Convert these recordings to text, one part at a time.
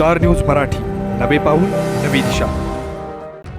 Star news Marathi, नवे पाऊल नवी दिशा.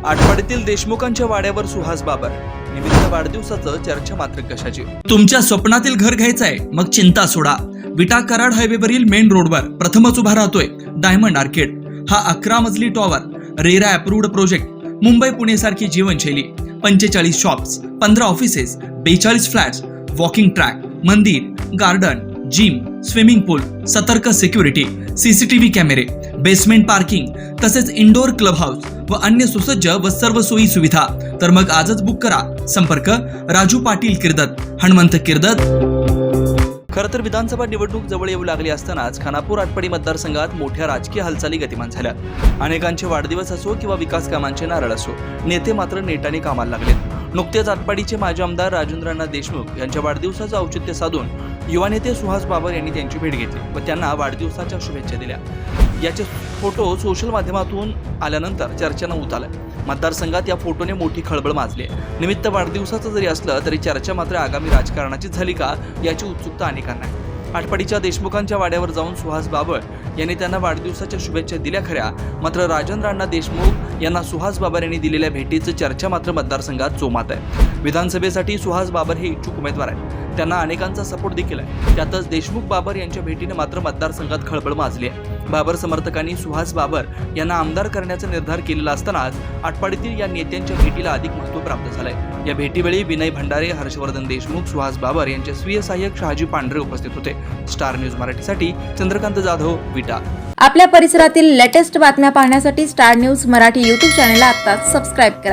आटपाडीतील देशमुखांच्या वाड्यावर सुहास बाबर निमित्त वाढदिवसाचं चर्चा मात्र कशाची. तुमच्या स्वप्नातील घर घ्यायचंय मग चिंता सोडा. विटा कराड हायवेवरील मेन रोडवर प्रथमच उभा राहतोय डायमंड आर्केड. हा 11 मजली tower, RERA approved project. Mumbai Pune सारखी जीवनशैली. 45 shops, 15 offices, 42 flats, walking track, मंदिर, गार्डन, जिम, स्विमिंग पूल, सतर्क सिक्युरिटी, सीसीटीव्ही कॅमेरे, बेसमेंट पार्किंग, तसेच इंडोर क्लब हाऊस व अन्य सुसज्ज व सर्व सोयी सुविधा. तर मग आजच बुक करा. संपर्क राजू पाटील किर्दत, हनुमंत किर्दत. खरं तर विधानसभा निवडणूक जवळ येऊ लागली असतानाच खानापूर आटपाडी मतदारसंघात मोठ्या राजकीय हालचाली गतिमान झाल्या. अनेकांचे वाढदिवस असो किंवा विकास कामांचे नारळ असो, नेते मात्र नेटाने कामाला लागलेत. नुकतेच आटपाडीचे माजी आमदार राजेंद्र देशमुख यांच्या वाढदिवसाचं औचित्य साधून युवा नेते सुहास बाबर यांनी त्यांची भेट घेतली व त्यांना वाढदिवसाच्या शुभेच्छा दिल्या. याचे फोटो सोशल माध्यमातून आल्यानंतर चर्चेनं उत आलं. मतदारसंघात या फोटोने मोठी खळबळ माजली आहे. निमित्त वाढदिवसाचं जरी असलं तरी चर्चा मात्र आगामी राजकारणाचीच झाली का याची उत्सुकता अनेकांना आहे. आटपाडीच्या देशमुखांच्या वाड्यावर जाऊन सुहास बाबर यांनी त्यांना वाढदिवसाच्या शुभेच्छा दिल्या खऱ्या, मात्र राजेंद्र अण्णा देशमुख यांना सुहास बाबर यांनी दिलेल्या भेटीचं चर्चा मात्र मतदारसंघात जोमात आहे. विधानसभेसाठी सुहास बाबर हे इच्छुक उमेदवार आहेत. त्यांना अनेकांचा सपोर्ट देखील आहे. त्यातच देशमुख बाबर यांच्या भेटीने मात्र मतदारसंघात खळबळ माजली आहे. बाबर समर्थकांनी सुहास बाबर यांना आमदार करण्याचा निर्धार केलेला असतानाच आटपाडीतील या नेत्यांच्या भेटीला अधिक महत्त्व प्राप्त झालंय. या भेटीवेळी विनय भंडारे, हर्षवर्धन देशमुख, सुहास बाबर यांचे स्वीय सहाय्यक शहाजी पांढरे उपस्थित होते. स्टार न्यूज मराठीसाठी चंद्रकांत जाधव, विटा. आपल्या परिसरातील लेटेस्ट बातम्या पाहण्यासाठी स्टार न्यूज मराठी यूट्यूब चॅनलला आत्ताच सबस्क्राईब करा.